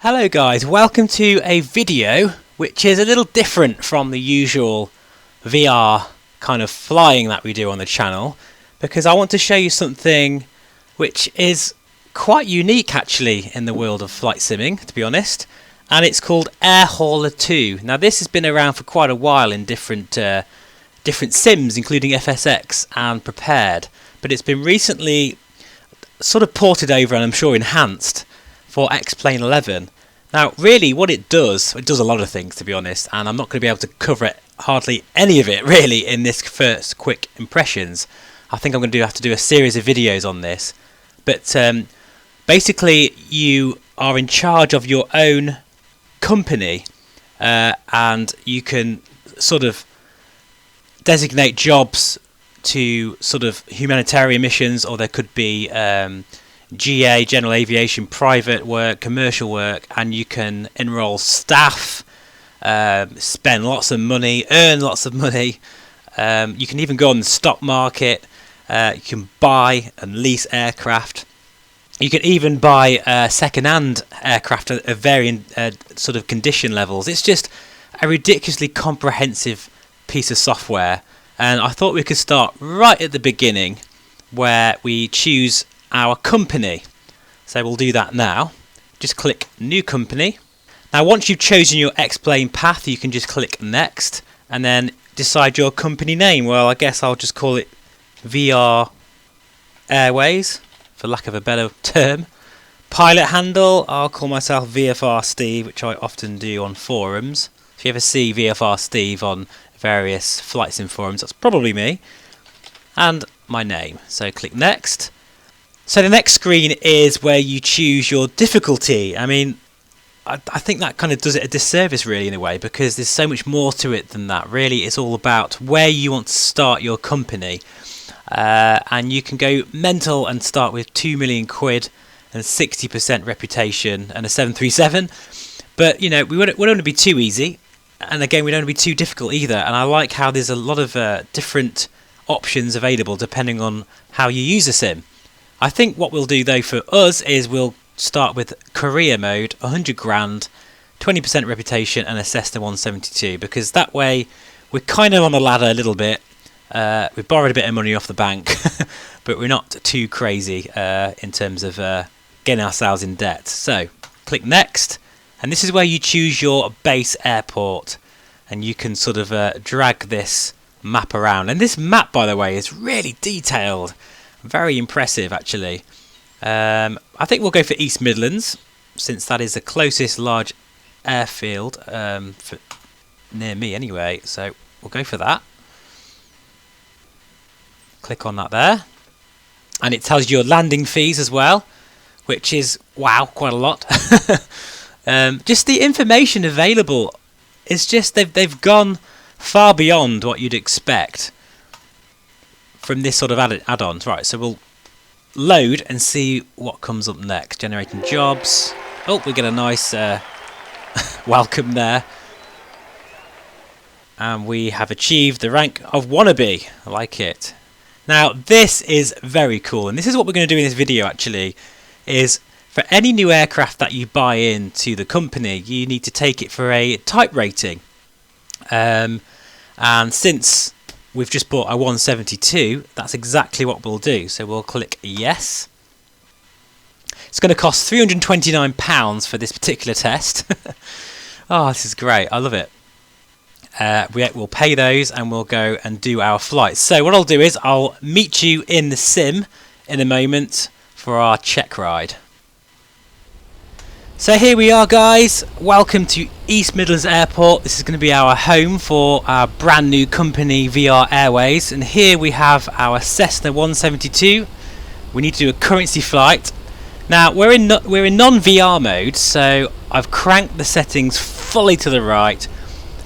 Hello guys, welcome to a video which is a little different from the usual VR kind of flying that we do on the channel, because I want to show you something which is quite unique actually in the world of flight simming, to be honest, and it's called Air Hauler 2. Now this has been around for quite a while in different sims, including FSX and Prepared, but it's been recently sort of ported over and I'm sure enhanced for X-Plane 11. Now really what it does a lot of things, to be honest, and I'm not going to be able to cover it, hardly any of it really, in this first quick impressions. I think I'm going to have to do a series of videos on this, but basically you are in charge of your own company, and you can sort of designate jobs to sort of humanitarian missions, or there could be GA, general aviation, private work, commercial work, and you can enroll staff, spend lots of money, earn lots of money. You can even go on the stock market. You can buy and lease aircraft. You can even buy second-hand aircraft at varying sort of condition levels. It's just a ridiculously comprehensive piece of software, and I thought we could start right at the beginning where we choose our company. So we'll do that now. Just click New Company. Now once you've chosen your X-Plane path, you can just click Next and then decide your company name. Well, I guess I'll just call it VR Airways, for lack of a better term. Pilot handle, I'll call myself VFR Steve, which I often do on forums. If you ever see VFR Steve on various flight sim forums, that's probably me. And my name. So click Next. So the next screen is where you choose your difficulty. I mean, I think that kind of does it a disservice really in a way, because there's so much more to it than that. Really, it's all about where you want to start your company. And you can go mental and start with 2 million quid and 60% reputation and a 737. But, you know, we don't want to be too easy. And again, we don't want to be too difficult either. And I like how there's a lot of different options available depending on how you use a sim. I think what we'll do though for us is we'll start with career mode, 100 grand, 20% reputation and a Cessna 172, because that way we're kind of on the ladder a little bit. We've borrowed a bit of money off the bank, but we're not too crazy in terms of getting ourselves in debt. So click Next, and this is where you choose your base airport, and you can sort of drag this map around. And this map, by the way, is really detailed. Very impressive actually. I think we'll go for East Midlands, since that is the closest large airfield near me anyway, so we'll go for that. Click on that there, and it tells you your landing fees as well, which is, wow, quite a lot. Just the information available is just, they've gone far beyond what you'd expect from this sort of add-ons. Right, so we'll load and see what comes up next. Generating jobs. Oh, we get a nice welcome there. And we have achieved the rank of wannabe. I like it. Now, this is very cool, and this is what we're going to do in this video actually, is for any new aircraft that you buy into the company, you need to take it for a type rating. And since we've just bought a 172, that's exactly what we'll do. So we'll click yes. It's going to cost £329 for this particular test. Oh, this is great. I love it. We'll pay those and we'll go and do our flights. So what I'll do is I'll meet you in the sim in a moment for our check ride. So here we are guys, welcome to East Midlands Airport. This is going to be our home for our brand new company VR Airways, and here we have our Cessna 172. We need to do a currency flight. Now we're in non-VR mode, so I've cranked the settings fully to the right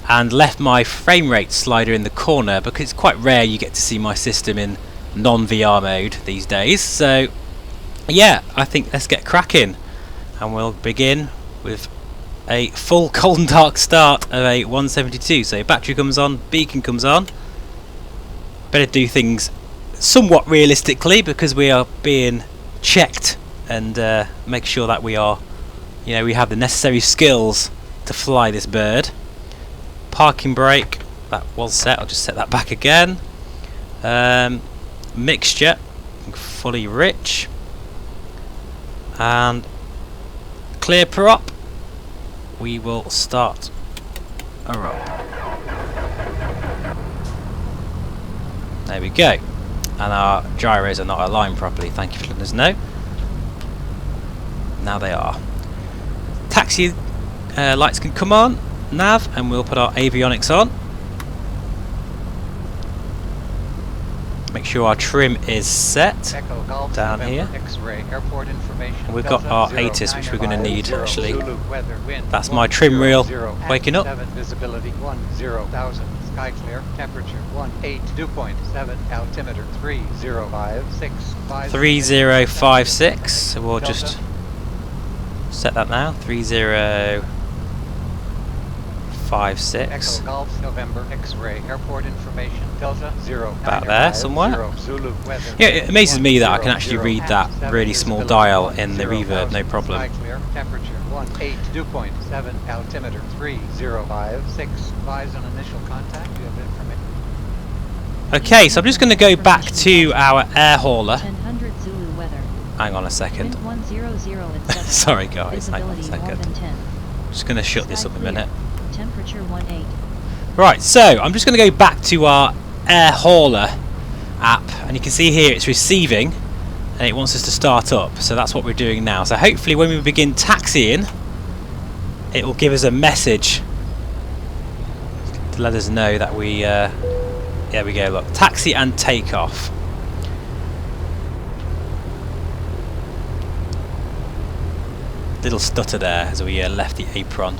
and left my frame rate slider in the corner, because it's quite rare you get to see my system in non-VR mode these days. So yeah, I think let's get cracking. And we'll begin with a full cold and dark start of a 172. So battery comes on, beacon comes on. Better do things somewhat realistically, because we are being checked and make sure that we are you know, we have the necessary skills to fly this bird. Parking brake, that was set. I'll just set that back again. Mixture, fully rich, and clear prop. We will start a roll. There we go. And our gyros are not aligned properly. Thank you for letting us know. Now they are. Taxi lights can come on, nav, and we'll put our avionics on. Make sure our trim is set down here. And we've got our ATIS, which we're going to need actually. That's my trim reel waking up. Visibility 10,000. Sky clear. Temperature 182.7. Altimeter 3056. 3056. So we'll just set that now. 3056. Echo Golf November X-ray airport information Delta 0 about there somewhere. Zulu weather. Yeah, it amazes me that I can actually read that really small dial in the reverb, no problem. Sky clear. Temperature 182.7. Altimeter 3056. Advise on initial contact. You have information. Okay, so I'm just going to go back to our air hauler. 1000 Zulu weather. Hang on a second. Wind 100 at 7. Sorry guys, hang on a Visibility more second. than 10. Just going to shut this up a minute. Temperature 18. Right, so I'm just going to go back to our air hauler app, and you can see here it's receiving and it wants us to start up, so that's what we're doing now. So hopefully when we begin taxiing it will give us a message to let us know that we there we go, look, taxi and takeoff. Little stutter there as we left the apron.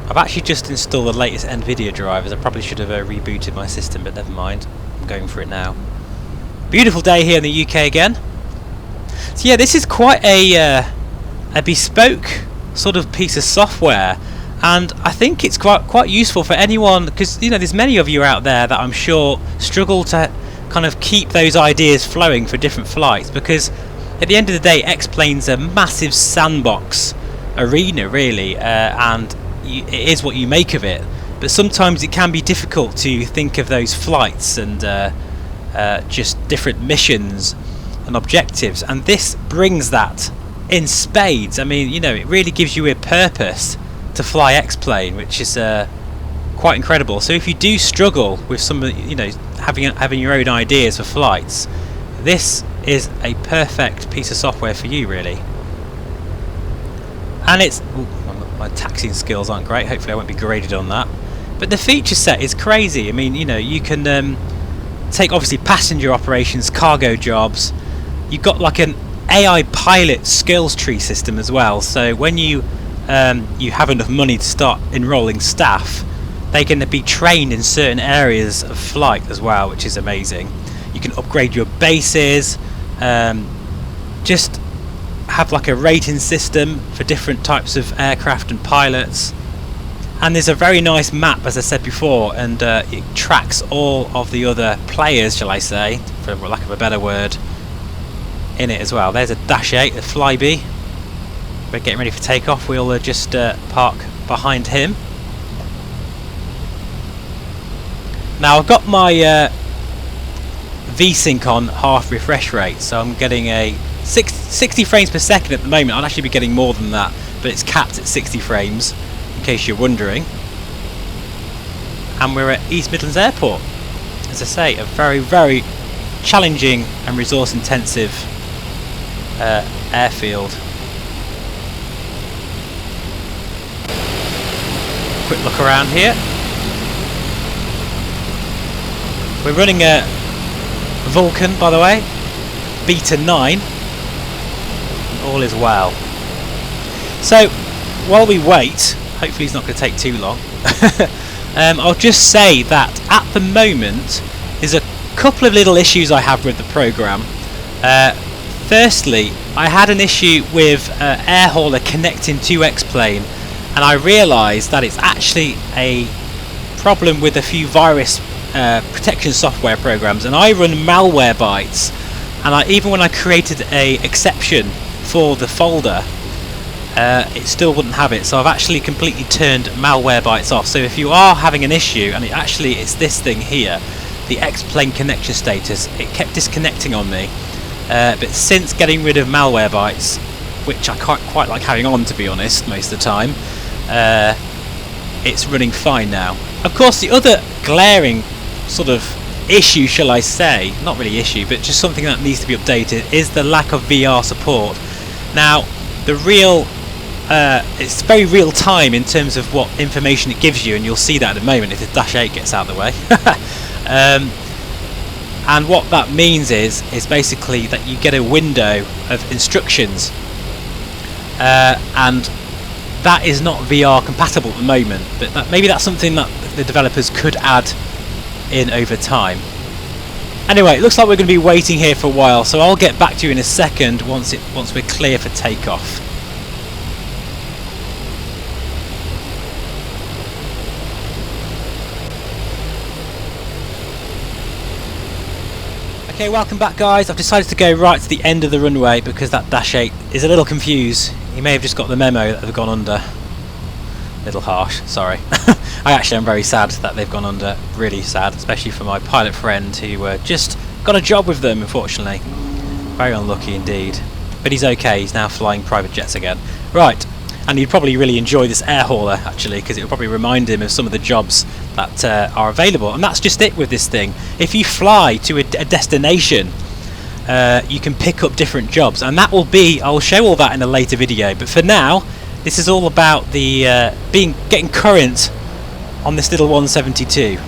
I've actually just installed the latest NVIDIA drivers. I probably should have rebooted my system, but never mind. I'm going for it now. Beautiful day here in the UK again. So yeah, this is quite a bespoke sort of piece of software, and I think it's quite useful for anyone, because you know there's many of you out there that I'm sure struggle to kind of keep those ideas flowing for different flights, because at the end of the day X-Plane's a massive sandbox arena really, and it is what you make of it, but sometimes it can be difficult to think of those flights and just different missions and objectives, and this brings that in spades. I mean, you know, it really gives you a purpose to fly X-Plane, which is quite incredible. So if you do struggle with some of, you know, having your own ideas for flights, this is a perfect piece of software for you really. And it's my taxiing skills aren't great, hopefully I won't be graded on that, but the feature set is crazy. I mean, you know, you can take obviously passenger operations, cargo jobs. You've got like an AI pilot skills tree system as well, so when you have enough money to start enrolling staff, they can be trained in certain areas of flight as well, which is amazing. You can upgrade your bases, just have like a rating system for different types of aircraft and pilots, and there's a very nice map, as I said before, and it tracks all of the other players, shall I say, for lack of a better word, in it as well. There's a Dash 8, a Flyby. We're getting ready for takeoff. We'll just park behind him. Now I've got my VSync on half refresh rate, so I'm getting a 60 frames per second at the moment. I'll actually be getting more than that, but it's capped at 60 frames, in case you're wondering. And we're at East Midlands Airport. As I say, a very, very challenging and resource intensive airfield. Quick look around here. We're running a Vulcan, by the way, Beta 9. All is well. So while we wait, hopefully it's not going to take too long, I'll just say that at the moment there's a couple of little issues I have with the program. Firstly, I had an issue with air hauler connecting to X-Plane, and I realised that it's actually a problem with a few virus protection software programs, and I run Malwarebytes and even when I created a exception for the folder, it still wouldn't have it. So I've actually completely turned Malwarebytes off. So if you are having an issue, and it's this thing here, the X-Plane connection status, it kept disconnecting on me, but since getting rid of Malwarebytes, which I can't quite like having on, to be honest, most of the time, it's running fine now. Of course, the other glaring sort of issue, shall I say, not really issue, but just something that needs to be updated, is the lack of VR support. Now, it's very real time in terms of what information it gives you, and you'll see that at the moment if the Dash 8 gets out of the way. And what that means is basically that you get a window of instructions, and that is not VR compatible at the moment, but maybe that's something that the developers could add in over time. Anyway, it looks like we're going to be waiting here for a while, so I'll get back to you in a second once we're clear for takeoff. Okay, welcome back guys. I've decided to go right to the end of the runway because that Dash 8 is a little confused. He may have just got the memo that they've gone under. A little harsh, sorry. I actually am very sad that they've gone under. Really sad, especially for my pilot friend who just got a job with them, unfortunately. Very unlucky indeed. But he's okay, he's now flying private jets again. Right, and he'd probably really enjoy this air hauler actually, because it will probably remind him of some of the jobs that are available. And that's just it with this thing. If you fly to a destination, you can pick up different jobs, and that will be, I'll show all that in a later video, but for now this is all about the getting current on this little 172.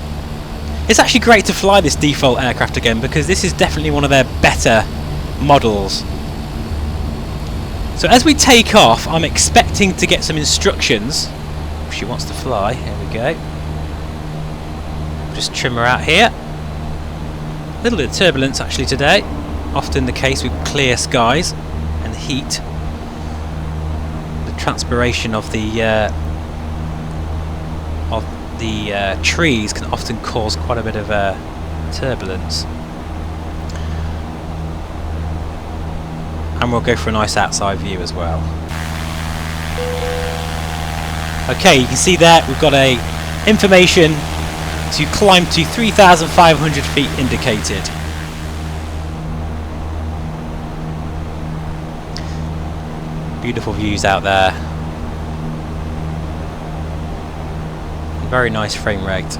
It's actually great to fly this default aircraft again because this is definitely one of their better models. So as we take off, I'm expecting to get some instructions. She wants to fly, here we go. Just trim her out here. A little bit of turbulence actually today, often the case with clear skies and heat. The transpiration of the trees can often cause quite a bit of turbulence. And we'll go for a nice outside view as well. Okay, you can see there we've got a information to climb to 3,500 feet indicated. Beautiful views out there. Very nice frame rate.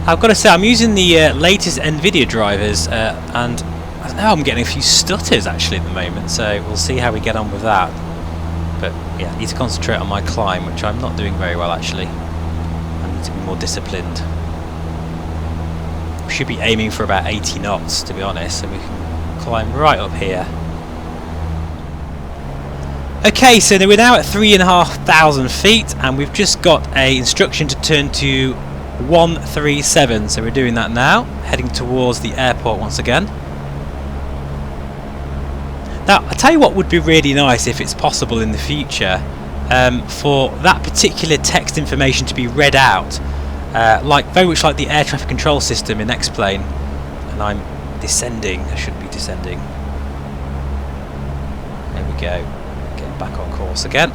I've got to say, I'm using the latest NVIDIA drivers, and I don't know, I'm getting a few stutters actually at the moment, so we'll see how we get on with that. But yeah, I need to concentrate on my climb, which I'm not doing very well actually. I need to be more disciplined. We should be aiming for about 80 knots to be honest, so we can climb right up here. Okay, so we're now at 3,500 feet, and we've just got an instruction to turn to 137, so we're doing that now, heading towards the airport once again. Now, I tell you what would be really nice if it's possible in the future, for that particular text information to be read out, very much like the air traffic control system in X-Plane. And I'm descending, I should be descending. There we go, getting back on course again.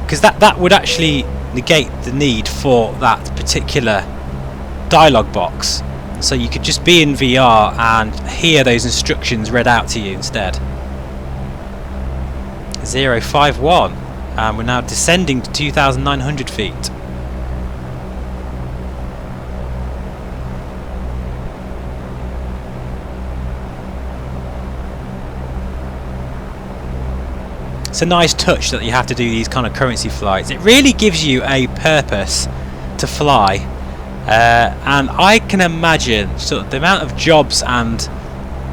Because that would actually negate the need for that particular dialog box, so you could just be in VR and hear those instructions read out to you instead. 051, and we're now descending to 2,900 feet. it's a nice touch that you have to do these kind of currency flights. It really gives you a purpose to fly, and I can imagine sort of the amount of jobs and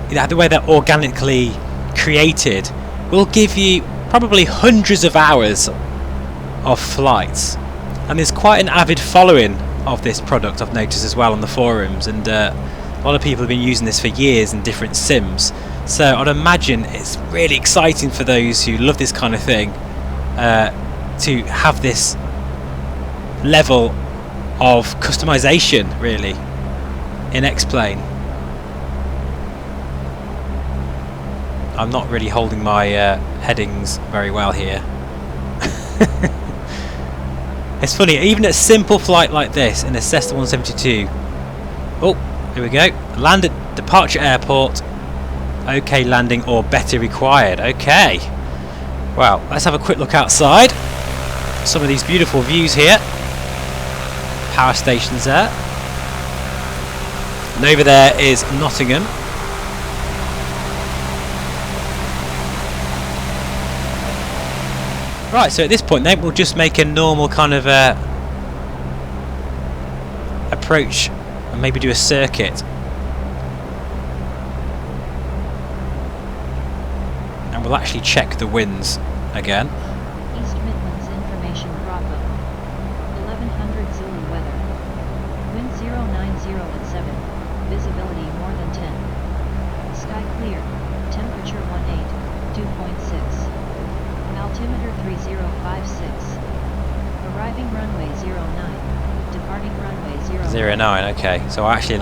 the way they're organically created will give you probably hundreds of hours of flights. And there's quite an avid following of this product, I've noticed as well on the forums, and a lot of people have been using this for years in different sims. So I'd imagine it's really exciting for those who love this kind of thing to have this level of customization really in X-Plane. I'm not really holding my headings very well here. It's funny, even a simple flight like this in a Cessna 172. Oh, here we go. Land at departure airport. OK landing or better required. OK. Well, let's have a quick look outside. Some of these beautiful views here. Power stations there. And over there is Nottingham. Right, so at this point then we'll just make a normal kind of approach and maybe do a circuit. And we'll actually check the winds again. East Midlands information Bravo. 1100 Zulu weather. Wind 090 at 7. Visibility more than 10. Sky clear. Temperature 18. Dew point 6. Altimeter 3056. Arriving runway 09. Departing runway 09. Okay, so I actually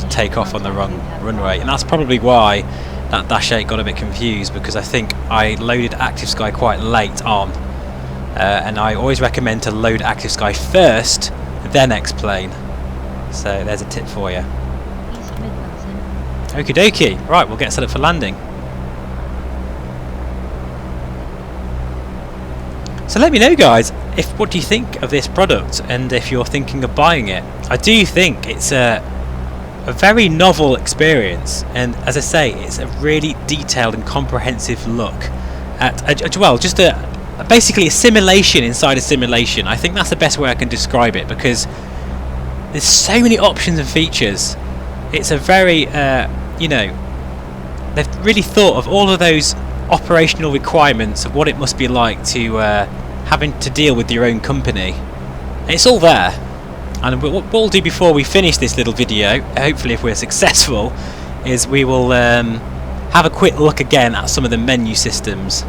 did take off on the wrong runway, and that's probably why that Dash 8 got a bit confused, because I think I loaded Active Sky quite late on, and I always recommend to load Active Sky first, then X-Plane. So there's a tip for you. East Midlands in. Okie dokie. Right, we'll get set up for landing. So let me know, guys, what do you think of this product, and if you're thinking of buying it. I do think it's a very novel experience, and as I say, it's a really detailed and comprehensive look at basically a simulation inside a simulation. I think that's the best way I can describe it, because there's so many options and features. It's a very they've really thought of all of those operational requirements of what it must be like to having to deal with your own company. And it's all there. And what we'll do before we finish this little video, hopefully if we're successful, is we will have a quick look again at some of the menu systems.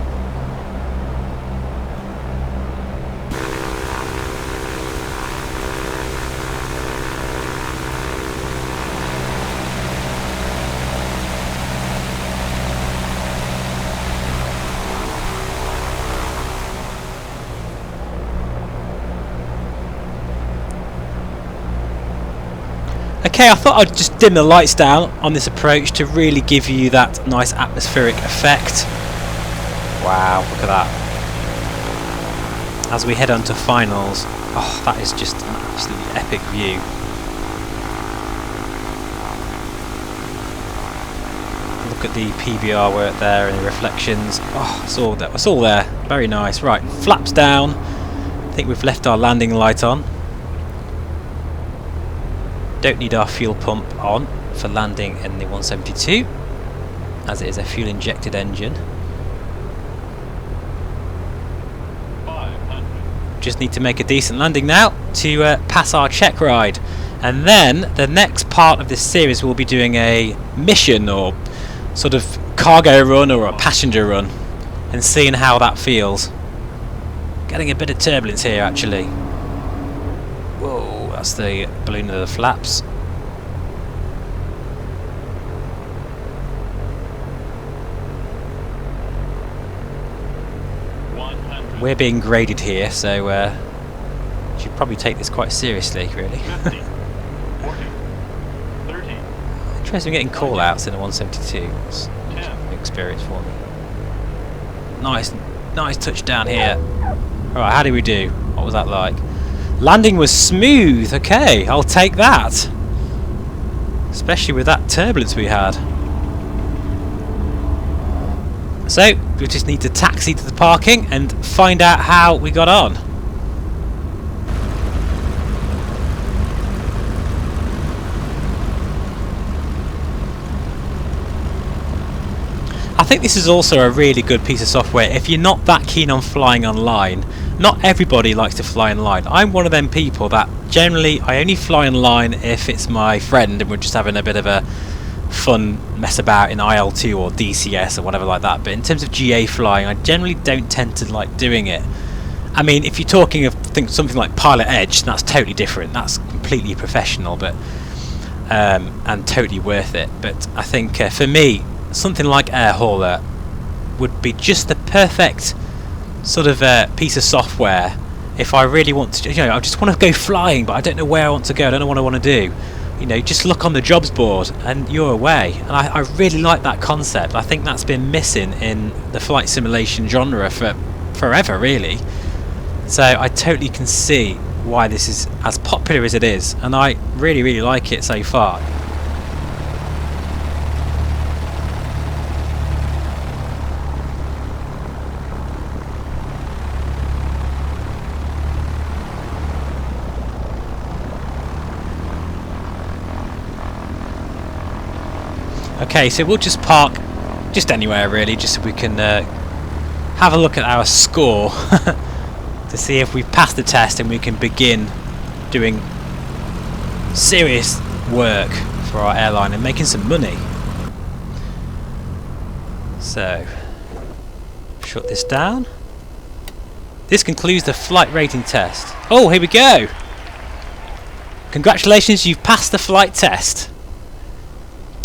Okay, I thought I'd just dim the lights down on this approach to really give you that nice atmospheric effect. Wow, look at that. As we head on to finals, oh, that is just an absolutely epic view. Look at the PBR work there and the reflections. Oh, it's all there. It's all there. Very nice. Right, flaps down. I think we've left our landing light on. Don't need our fuel pump on for landing in the 172, as it is a fuel injected engine. 500. Just need to make a decent landing now to pass our check ride, and then the next part of this series we'll be doing a mission or sort of cargo run or a passenger run and seeing how that feels. Getting a bit of turbulence here actually. Whoa. That's the balloon of the flaps. We're being graded here, so should probably take this quite seriously, really. 50, 40, 30. Interesting getting call outs in a 172. It's a 10. new experience for me. Nice touchdown here. Alright, how did we do? What was that like? Landing was smooth. Okay, I'll take that. Especially with that turbulence we had. So we just need to taxi to the parking and find out how we got on. I think this is also a really good piece of software if you're not that keen on flying online. Not everybody likes to fly online. I'm one of them people that generally I only fly online if it's my friend and we're just having a bit of a fun mess about in IL2 or DCS or whatever like that. But in terms of GA flying, I generally don't tend to like doing it. I mean, if you're talking of something like Pilot Edge, that's totally different. That's completely professional, but and totally worth it. But I think for me, something like Air Hauler would be just the perfect sort of piece of software if I really want to, I just want to go flying but I don't know where I want to go, I don't know what I want to do. Just look on the jobs board and you're away. And I really like that concept. I think that's been missing in the flight simulation genre for forever really. So I totally can see why this is as popular as it is, and I really, really like it so far. Okay, so we'll just park just anywhere really, just so we can have a look at our score to see if we've passed the test and we can begin doing serious work for our airline and making some money. So, shut this down. This concludes the flight rating test. Oh, here we go! Congratulations, you've passed the flight test.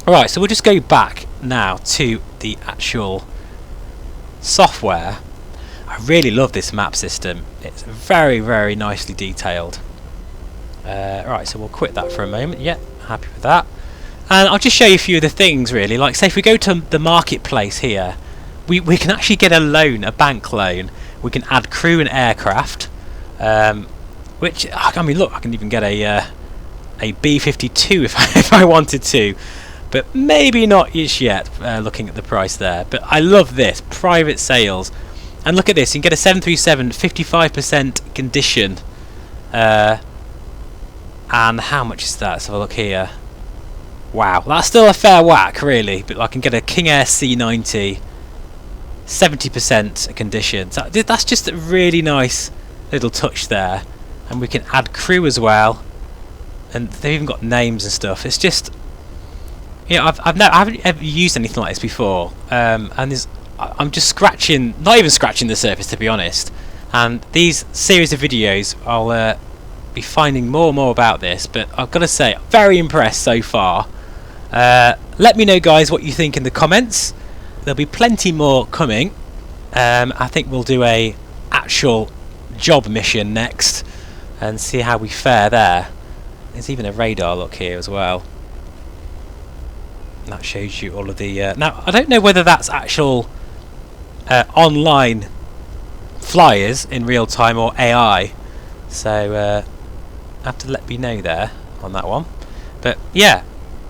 Alright, so we'll just go back now to the actual software. I really love this map system. It's very, very nicely detailed. Right, so we'll quit that for a moment. Yep, happy with that. And I'll just show you a few of the things really. Like say if we go to the marketplace here, we can actually get a loan, a bank loan. We can add crew and aircraft. Which, I mean look, I can even get a B-52 if I wanted to. But maybe not just yet, looking at the price there. But I love this, private sales. And look at this, you can get a 737 55% condition. And how much is that? Let's have a look here. Wow, that's still a fair whack really. But I can get a King Air C90 70% condition. So that's just a really nice little touch there. And we can add crew as well. And they've even got names and stuff. It's just... I haven't ever used anything like this before, and I'm just scratching, not even scratching the surface to be honest. And these series of videos, I'll be finding more and more about this. But I've got to say, I'm very impressed so far. Let me know, guys, what you think in the comments. There'll be plenty more coming. I think we'll do a actual job mission next and see how we fare there. There's even a radar look here as well. That shows you all of the... now, I don't know whether that's actual online flyers in real time or AI. So, have to let me know there on that one. But, yeah,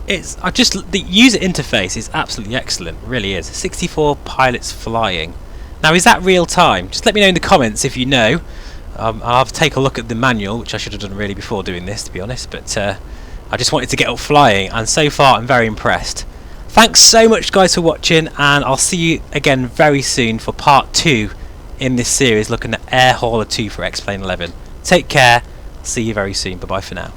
the user interface is absolutely excellent. It really is. 64 pilots flying. Now, is that real time? Just let me know in the comments if you know. I'll have to take a look at the manual, which I should have done really before doing this, to be honest. But... I just wanted to get up flying, and so far I'm very impressed. Thanks so much guys for watching, and I'll see you again very soon for part 2 in this series looking at Air Hauler 2 for X-Plane 11. Take care, see you very soon, bye bye for now.